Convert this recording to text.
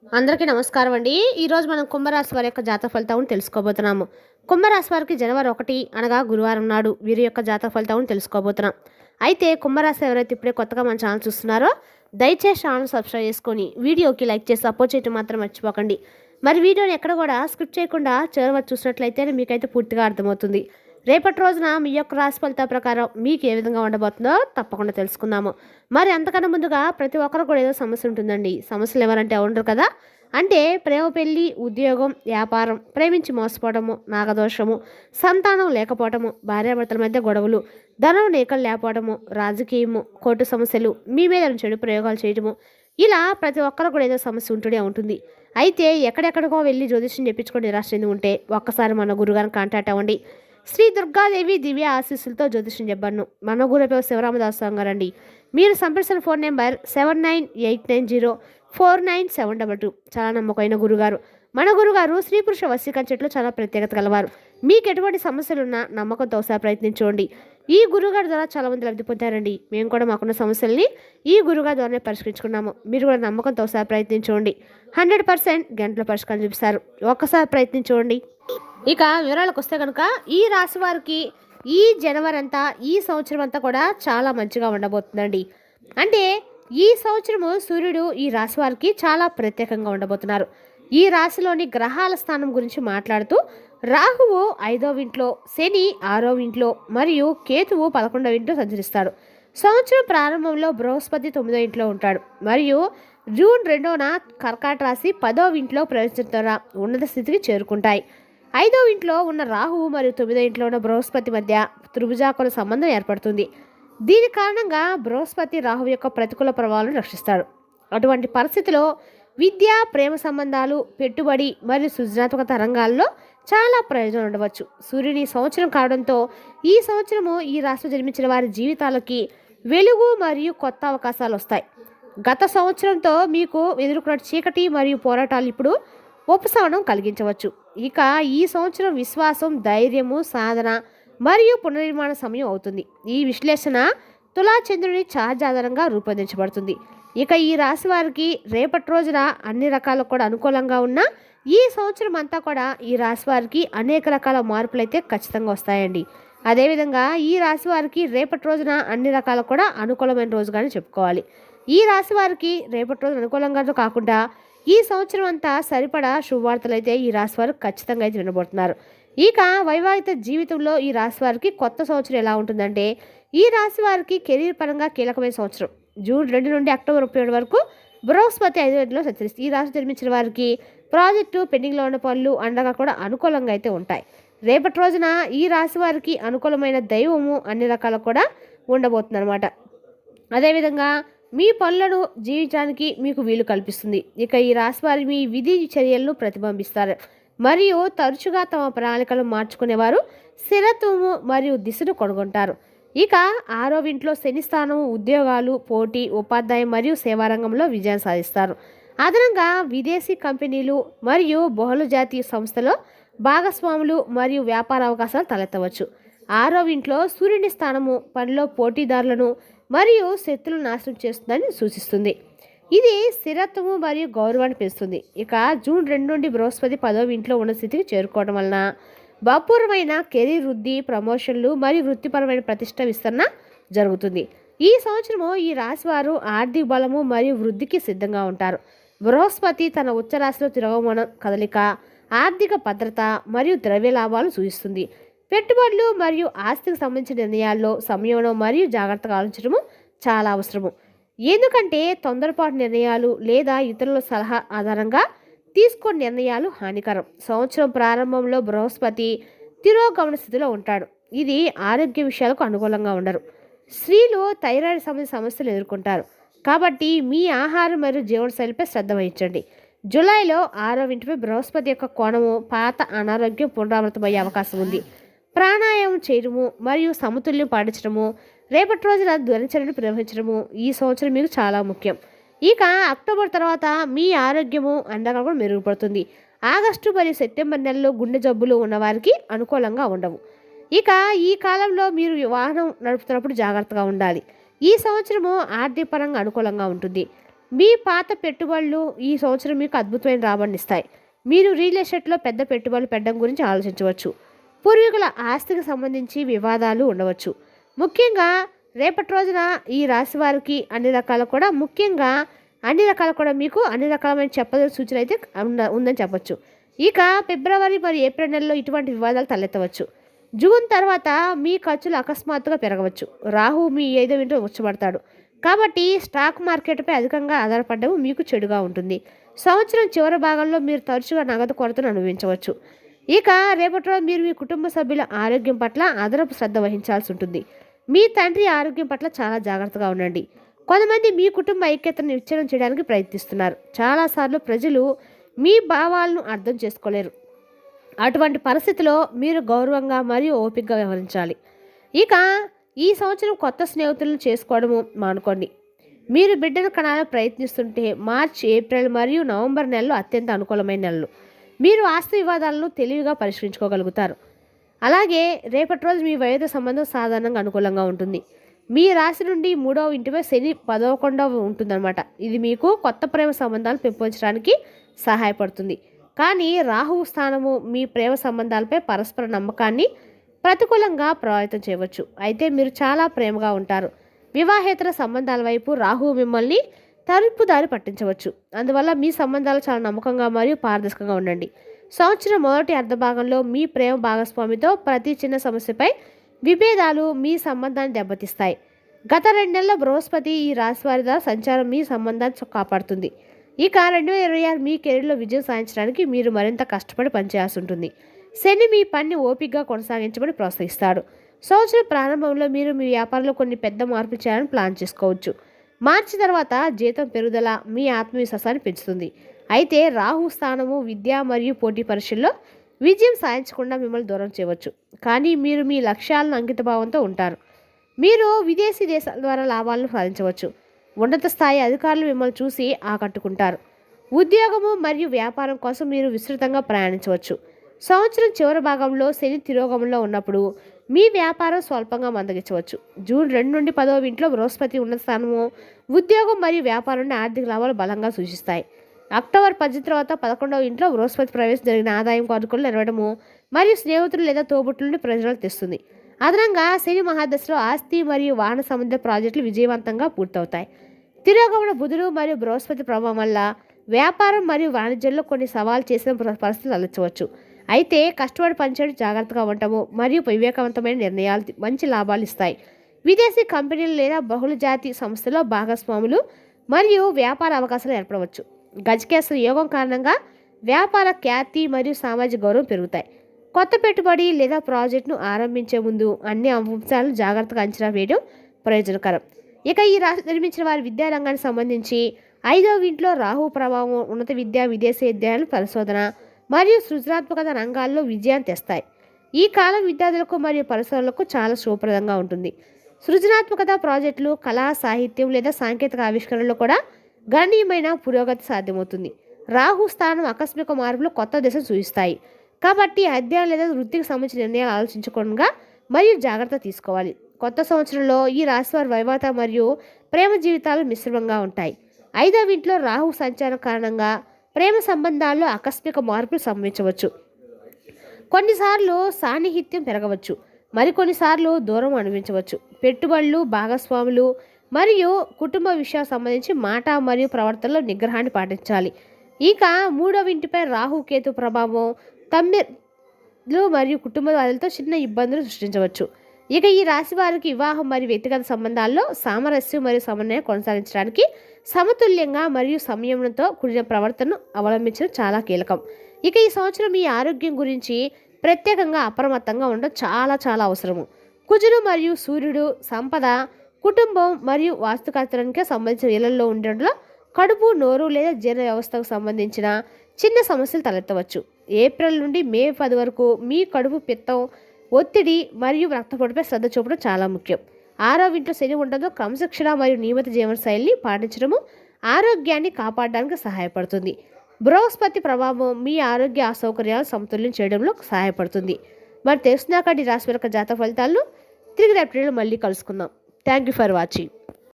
అందరికీ నమస్కారం అండి. ఈరోజు మనం కుంభరాశి వారి యొక్క జాతక ఫలితాలను తెలుసుకోబోతున్నాము. కుంభరాశి వారికి జనవరి 1 అనగా గురువారం నాడు వీరి యొక్క జాతక ఫలితాలను తెలుసుకోబోతున్నాం. అయితే కుంభరాశి ఎవరైతే ఇప్పుడే కొత్తగా మన ఛానల్ చూస్తున్నారో దయచేసి ఛానల్ సబ్స్క్రైబ్ చేసుకొని వీడియోకి లైక్ చేసి సపోర్ట్ చేయడం మాత్రం మర్చిపోకండి. మరి వీడియోని ఎక్కడ కూడా స్కిప్ చేయకుండా చివరి వరకు చూసినట్లయితే మీకైతే పూర్తిగా అర్థమవుతుంది. రేపటి రోజున మీ యొక్క రాశి ఫలితాల ప్రకారం మీకు ఏ విధంగా ఉండబోతుందో తప్పకుండా తెలుసుకుందాము. మరి అంతకన్నా ముందుగా ప్రతి ఒక్కరు కూడా ఏదో సమస్య ఉంటుందండి. సమస్యలు ఎవరంటే ఉండరు కదా. అంటే ప్రేమ, పెళ్లి, ఉద్యోగం, వ్యాపారం, ప్రేమించి మోసపోవడము, నాగదోషము, సంతానం లేకపోవడము, భార్యాభర్తల మధ్య గొడవలు, ధనం నీకలు లేకపోవడము, రాజకీయము, కోర్టు సమస్యలు, మీ మీద చెడు ప్రయోగాలు చేయడము, ఇలా ప్రతి ఒక్కరు కూడా ఏదో సమస్య ఉంటూనే ఉంటుంది. అయితే ఎక్కడెక్కడికో వెళ్ళి జ్యోతిష్యం చెప్పించుకొని నిరాశ చెంది ఉంటే ఒక్కసారి మన గురుగారిని కాంటాక్ట్ అవ్వండి. శ్రీ దుర్గాదేవి దివ్య ఆశీస్సులతో జ్యోతిష్యం చెప్పాను. మన గురుపేవ శివరామదాస్ గారండి. మీరు సంప్రదించిన ఫోన్ నెంబర్ 7989049722. చాలా నమ్మకమైన గురుగారు. మన గురుగారు స్త్రీ పురుష వశీకరణ చెట్లు చాలా ప్రత్యేకత కలవారు. మీకు ఎటువంటి సమస్యలున్నా నమ్మకంతో ఒకసారి ప్రయత్నించండి. ఈ గురుగారి ద్వారా చాలా మంది లబ్ధి పొందారండి. మేము కూడా మాకున్న సమస్యల్ని ఈ గురుగారి ద్వారానే పరిష్కరించుకున్నాము. మీరు కూడా నమ్మకంతో ఒకసారి ప్రయత్నించండి. 100% గంటల పరిష్కారం చూపిస్తారు. ఒక్కసారి ప్రయత్నించండి. ఇక వివరాలకు వస్తే కనుక ఈ రాశి వారికి ఈ జనవరి అంతా, ఈ సంవత్సరం అంతా కూడా చాలా మంచిగా ఉండబోతుందండి. అంటే ఈ సంవత్సరము సూర్యుడు ఈ రాశి వారికి చాలా ప్రత్యేకంగా ఉండబోతున్నారు. ఈ రాశిలోని గ్రహాల స్థానం గురించి మాట్లాడుతూ రాహువు 5వ ఇంట్లో, శని 6వ ఇంట్లో మరియు కేతువు 11వ ఇంట్లో సంచరిస్తాడు. సంవత్సరం ప్రారంభంలో బృహస్పతి 9వ ఇంట్లో ఉంటాడు మరియు జూన్ 2న కర్కాట రాశి 10వ ఇంట్లో ప్రవేశించడం ద్వారా ఉన్నత స్థితికి చేరుకుంటాయి. 5వ ఇంట్లో ఉన్న రాహువు మరియు 9వ ఇంట్లో ఉన్న బృహస్పతి మధ్య త్రిభుజాకుల సంబంధం ఏర్పడుతుంది. దీని కారణంగా బృహస్పతి రాహువు యొక్క ప్రతికూల ప్రభావాలను రక్షిస్తాడు. అటువంటి పరిస్థితిలో విద్య, ప్రేమ సంబంధాలు, పెట్టుబడి మరియు సృజనాత్మక రంగాల్లో చాలా ప్రయోజనం ఉండవచ్చు. సూర్యుని సంవత్సరం కావడంతో ఈ సంవత్సరము ఈ రాశిలో జన్మించిన వారి జీవితాలకి వెలుగు మరియు కొత్త అవకాశాలు వస్తాయి. గత సంవత్సరంతో మీకు ఎదుర్కొన్న చీకటి మరియు పోరాటాలు ఇప్పుడు ఉపశమనం కలిగించవచ్చు. ఇక ఈ సంవత్సరం విశ్వాసం, ధైర్యము, సాధన మరియు పునర్నిర్మాణ సమయం అవుతుంది. ఈ విశ్లేషణ తులాచంద్రుని ఛార్జ్ ఆధారంగా రూపొందించబడుతుంది. ఇక ఈ రాశి వారికి రేపటి రోజున అన్ని రకాలు కూడా అనుకూలంగా ఉన్న ఈ సంవత్సరం అంతా కూడా ఈ రాశి వారికి అనేక రకాల మార్పులు అయితే ఖచ్చితంగా వస్తాయండి. అదేవిధంగా ఈ రాశి వారికి రేపటి రోజున అన్ని రకాలు కూడా అనుకూలమైన రోజుగానే చెప్పుకోవాలి. ఈ రాశి వారికి రేపటి రోజున అనుకూలంగా కాకుండా ఈ సంవత్సరం అంతా సరిపడా శుభవార్తలు అయితే ఈ రాశి వారు ఖచ్చితంగా అయితే వినబోతున్నారు. ఇక వైవాహిక జీవితంలో ఈ రాశి వారికి కొత్త సంవత్సరం ఎలా ఉంటుందంటే ఈ రాశి వారికి కెరీర్ పరంగా కీలకమైన సంవత్సరం. జూన్ 2 నుండి అక్టోబర్ 31 వరకు బృహస్పతి 5వ ఇంట్లో సంచరిస్తుంది. ఈ రాశి జన్మించిన వారికి ప్రాజెక్టు, పెండింగ్లో ఉన్న పనులు అండగా కూడా అనుకూలంగా అయితే ఉంటాయి. రేపటి రోజున ఈ రాశి వారికి అనుకూలమైన దైవము అన్ని రకాలు కూడా ఉండబోతుంది అనమాట. అదేవిధంగా మీ పనులను జీవించడానికి మీకు వీలు కల్పిస్తుంది. ఇక ఈ రాశి వారి మీ విధి చర్యలను ప్రతిబింబిస్తారు మరియు తరచుగా తమ ప్రణాళికలు మార్చుకునేవారు స్థిరత్వము మరియు దిశను కనుగొంటారు. ఇక 6వ ఇంట్లో శని స్థానం ఉద్యోగాలు, పోటీ, ఉపాధ్యాయం మరియు సేవారంగంలో విజయం సాధిస్తారు. అదనంగా విదేశీ కంపెనీలు మరియు బహుళజాతీయ సంస్థలో భాగస్వాములు మరియు వ్యాపార అవకాశాలు తలెత్తవచ్చు. 6వ ఇంట్లో సూర్యుని స్థానము పనిలో పోటీదారులను మరియు శత్రులను నాశనం చేస్తుందని సూచిస్తుంది. ఇది స్థిరత్వము మరియు గౌరవాన్ని పెంచుతుంది. ఇక జూన్ 2 నుండి బృహస్పతి 10వ ఇంట్లో ఉన్న స్థితికి చేరుకోవడం వలన అపూర్వమైన కెరీర్ వృద్ధి, ప్రమోషన్లు మరియు వృత్తిపరమైన ప్రతిష్ట విస్తరణ జరుగుతుంది. ఈ సంవత్సరము ఈ రాశి వారు ఆర్థిక బలము మరియు వృద్ధికి సిద్ధంగా ఉంటారు. బృహస్పతి తన ఉచ్చ రాశిలో తిరగమన కదలిక ఆర్థిక భద్రత మరియు ద్రవ్య లాభాలు సూచిస్తుంది. పెట్టుబడులు మరియు ఆస్తికి సంబంధించిన నిర్ణయాల్లో సంయమనం మరియు జాగ్రత్తగా ఆలోచించడము చాలా అవసరము. ఎందుకంటే తొందరపాటు నిర్ణయాలు లేదా ఇతరుల సలహా ఆధారంగా తీసుకునే నిర్ణయాలు హానికరం. సంవత్సరం ప్రారంభంలో బృహస్పతి తిరోగమన స్థితిలో ఉంటాడు. ఇది ఆరోగ్య విషయాలకు అనుకూలంగా ఉండరు. స్త్రీలు థైరాయిడ్ సంబంధించిన సమస్యలు ఎదుర్కొంటారు. కాబట్టి మీ ఆహారం మరియు జీవనశైలిపై శ్రద్ధ వహించండి. జూలైలో 6వ ఇంటిపై బృహస్పతి యొక్క కోణము పాత అనారోగ్యం పునరావృతమయ్యే అవకాశం ఉంది. ప్రాణాయామం చేయడము మరియు సమతుల్యం పాటించడము, రేపటి రోజున దినచర్యను నిర్వహించడము ఈ సంవత్సరం మీకు చాలా ముఖ్యం. ఇక అక్టోబర్ తర్వాత మీ ఆరోగ్యము అండగా కూడా మెరుగుపడుతుంది. ఆగస్టు మరియు సెప్టెంబర్ నెలలో గుండె జబ్బులు ఉన్నవారికి అనుకూలంగా ఉండవు. ఇక ఈ కాలంలో మీరు వాహనం నడుపుతున్నప్పుడు జాగ్రత్తగా ఉండాలి. ఈ సంవత్సరము ఆర్థిక పరంగా అనుకూలంగా ఉంటుంది. మీ పాత పెట్టుబడులు ఈ సంవత్సరం మీకు అద్భుతమైన రాబడినిస్తాయి. మీరు రియల్ ఎస్టేట్లో పెద్ద పెట్టుబడులు పెట్టడం గురించి ఆలోచించవచ్చు. పూర్వీకుల ఆస్తికి సంబంధించి వివాదాలు ఉండవచ్చు. ముఖ్యంగా రేపటి రోజున ఈ రాశి వారికి అన్ని రకాల కూడా మీకు అన్ని రకాలమైన చెప్పదల సూచన అయితే ఉందని చెప్పొచ్చు. ఇక ఫిబ్రవరి మరియు ఏప్రిల్ నెలలో ఇటువంటి వివాదాలు తలెత్తవచ్చు. జూన్ తర్వాత మీ ఖర్చులు అకస్మాత్తుగా పెరగవచ్చు. రాహు మీ 5వ ఇంట్లో ఉచ్చబడతాడు కాబట్టి స్టాక్ మార్కెట్పై అధికంగా ఆధారపడడం మీకు చెడుగా ఉంటుంది. సంవత్సరం చివరి భాగంలో మీరు తరచుగా నగదు కొరతను అనుభవించవచ్చు. ఇక రేపటి రోజు మీరు మీ కుటుంబ సభ్యుల ఆరోగ్యం పట్ల అదనపు శ్రద్ధ వహించాల్సి ఉంటుంది. మీ తండ్రి ఆరోగ్యం పట్ల చాలా జాగ్రత్తగా ఉండండి. కొంతమంది మీ కుటుంబ ఐక్యతను విచ్ఛిన్నం చేయడానికి ప్రయత్నిస్తున్నారు. చాలాసార్లు ప్రజలు మీ భావాలను అర్థం చేసుకోలేరు. అటువంటి పరిస్థితిలో మీరు గౌరవంగా మరియు ఓపికగా వ్యవహరించాలి. ఇక ఈ సంవత్సరం కొత్త స్నేహితులను చేసుకోవడము మానుకోండి. మీరు బిడ్డను కనాలని ప్రయత్నిస్తుంటే మార్చి, ఏప్రిల్ మరియు నవంబర్ నెలలు అత్యంత అనుకూలమైన నెలలు. మీరు ఆస్తి వివాదాలను తెలివిగా పరిష్కరించుకోగలుగుతారు. అలాగే రేపటి రోజు మీ వైద్య సంబంధం సాధారణంగా అనుకూలంగా ఉంటుంది. మీ రాశి నుండి 3వ ఇంటిపై శని 11వ ఉంటుందన్నమాట. ఇది మీకు కొత్త ప్రేమ సంబంధాలు పెంపొందించడానికి సహాయపడుతుంది. కానీ రాహువు స్థానము మీ ప్రేమ సంబంధాలపై పరస్పర నమ్మకాన్ని ప్రతికూలంగా ప్రభావితం చేయవచ్చు. అయితే మీరు చాలా ప్రేమగా ఉంటారు. వివాహేతర సంబంధాల వైపు రాహువు మిమ్మల్ని తలుపుదారి పట్టించవచ్చు. అందువల్ల మీ సంబంధాలు చాలా నమ్మకంగా మరియు పారదర్శకంగా ఉండండి. సంవత్సరం మొదటి అర్ధభాగంలో మీ ప్రేమ భాగస్వామితో ప్రతి చిన్న సమస్యపై విభేదాలు మీ సంబంధాన్ని దెబ్బతీస్తాయి. గత 2 నెలల బృహస్పతి ఈ రాశి వారి ద్వారా సంచారం మీ సంబంధాన్ని కాపాడుతుంది. ఇక 2026 మీ కెరీర్లో విజయం సాధించడానికి మీరు మరింత కష్టపడి పనిచేయాల్సి ఉంటుంది. శని మీ పనిని ఓపికగా కొనసాగించమని ప్రోత్సహిస్తాడు. సంవత్సరం ప్రారంభంలో మీరు మీ వ్యాపారంలో కొన్ని పెద్ద మార్పులు చేయాలని ప్లాన్ చేసుకోవచ్చు. మార్చి తర్వాత జీతం పెరుగుదల మీ ఆత్మవిశ్వాసాన్ని పెంచుతుంది. అయితే రాహు స్థానము విద్య మరియు పోటీ పరీక్షల్లో విజయం సాధించకుండా మిమ్మల్ని దూరం చేయవచ్చు. కానీ మీరు మీ లక్ష్యాలను అంకితభావంతో ఉంటారు. మీరు విదేశీ దేశాల ద్వారా లాభాలను సాధించవచ్చు. ఉన్నత స్థాయి అధికారులు మిమ్మల్ని చూసి ఆకట్టుకుంటారు. ఉద్యోగము మరియు వ్యాపారం కోసం మీరు విస్తృతంగా ప్రయాణించవచ్చు. సంవత్సరం చివరి భాగంలో శని తిరోగమంలో ఉన్నప్పుడు మీ వ్యాపారం స్వల్పంగా మందగించవచ్చు. జూన్ 2 నుండి 10వ ఇంట్లో బృహస్పతి ఉన్నత స్థానము ఉద్యోగం మరియు వ్యాపారం నుండి ఆర్థిక లాభాలు బలంగా సూచిస్తాయి. అక్టోబర్ 10 తర్వాత 11వ ఇంట్లో బృహస్పతి ప్రవేశం జరిగిన ఆదాయం కొనుగోలు నెరవేయడము మరియు స్నేహితులు లేదా తోబుట్ల నుండి ప్రయోజనాలు తెస్తుంది. అదనంగా శని మహాదశలో ఆస్తి మరియు వాహన సంబంధ ప్రాజెక్టులు విజయవంతంగా పూర్తవుతాయి. తిరోగమన బుధుడు మరియు బృహస్పతి ప్రభావం వల్ల వ్యాపారం మరియు వాణిజ్యంలో కొన్ని సవాలు చేసిన పరిస్థితులు తలెత్తవచ్చు. అయితే కష్టపడి పనిచేయడం, జాగ్రత్తగా ఉండటము మరియు వివేకవంతమైన నిర్ణయాలు మంచి లాభాలు ఇస్తాయి. విదేశీ కంపెనీలు లేదా బహుళజాతి సంస్థలో భాగస్వాములు మరియు వ్యాపార అవకాశాలు ఏర్పడవచ్చు. గజకేసర యోగం కారణంగా వ్యాపార ఖ్యాతి మరియు సామాజిక గౌరవం పెరుగుతాయి. కొత్త పెట్టుబడి లేదా ప్రాజెక్టును ఆరంభించే ముందు అన్ని అంశాలను జాగ్రత్తగా అంచనా వేయడం ప్రయోజనకరం. ఇక ఈ రాశి నిర్మించిన వారి విద్యారంగానికి సంబంధించి 5వ ఇంట్లో రాహు ప్రభావం ఉన్నత విద్య, విదేశీ విద్యాలు, పరిశోధన మరియు సృజనాత్మకత రంగాల్లో విజయాన్ని తెస్తాయి. ఈ కాలం విద్యార్థులకు మరియు పరిశోధనలకు చాలా శుభప్రదంగా ఉంటుంది. సృజనాత్మకత ప్రాజెక్టులు, కళా, సాహిత్యం లేదా సాంకేతిక ఆవిష్కరణలో కూడా గణనీయమైన పురోగతి సాధ్యమవుతుంది. రాహు స్థానం ఆకస్మిక మార్పులు కొత్త దిశను సూచిస్తాయి. కాబట్టి అధ్యయనం లేదా వృత్తికి సంబంధించిన నిర్ణయాలు ఆలోచించకుండా మరియు జాగ్రత్త తీసుకోవాలి. కొత్త సంవత్సరంలో ఈ రాశి వారి వైవాహిక మరియు ప్రేమ జీవితాలు మిశ్రమంగా ఉంటాయి. 5వ ఇంట్లో రాహు సంచారం కారణంగా ప్రేమ సంబంధాల్లో ఆకస్మిక మార్పులు సంభవించవచ్చు. కొన్నిసార్లు సాన్నిహిత్యం పెరగవచ్చు, మరికొన్నిసార్లు దూరం అనిపించవచ్చు. పెట్టుబడులు, భాగస్వాములు మరియు కుటుంబ విషయాలకు సంబంధించి మాట మరియు ప్రవర్తనలో నిగ్రహాన్ని పాటించాలి. ఇక 3వ ఇంటిపై రాహు కేతు ప్రభావం తమ్మిళ్ళు మరియు కుటుంబ వారితో చిన్న ఇబ్బందులు సృష్టించవచ్చు. ఇక ఈ రాశి వారికి వివాహం మరియు వ్యక్తిగత సంబంధాల్లో సామరస్యం మరియు సమన్వయం కొనసాగించడానికి సమతుల్యంగా మరియు సంయమనంతో కూడిన ప్రవర్తనను అవలంబించడం చాలా కీలకం. ఇక ఈ సంవత్సరం మీ ఆరోగ్యం గురించి ప్రత్యేకంగా అప్రమత్తంగా ఉండడం చాలా అవసరము. కుజుడు మరియు సూర్యుడు సంపద, కుటుంబం మరియు వాస్తుకర్తడానికి సంబంధించిన ఇళ్లలో ఉండడంలో కడుపు, నోరు లేదా జీర్ణ వ్యవస్థకు సంబంధించిన చిన్న సమస్యలు తలెత్తవచ్చు. ఏప్రిల్ నుండి మే 10 వరకు మీ కడుపు, పిత్తం, ఒత్తిడి మరియు రక్తపోటుపై శ్రద్ధ చూపడం చాలా ముఖ్యం. 6వ ఇంట్లో శని ఉండడంతో క్రమశిక్షణ మరియు నియమిత జీవనశైలిని పాటించడము ఆరోగ్యాన్ని కాపాడడానికి సహాయపడుతుంది. బృహస్పతి ప్రభావం మీ ఆరోగ్య అసౌకర్యాలు సమతుల్యం చేయడంలో సహాయపడుతుంది. మరి తెలుసుకున్నాక రాశి యొక్క జాతక ఫలితాలను తిరిగి రేపటి మళ్ళీ కలుసుకుందాం. Thank you for watching.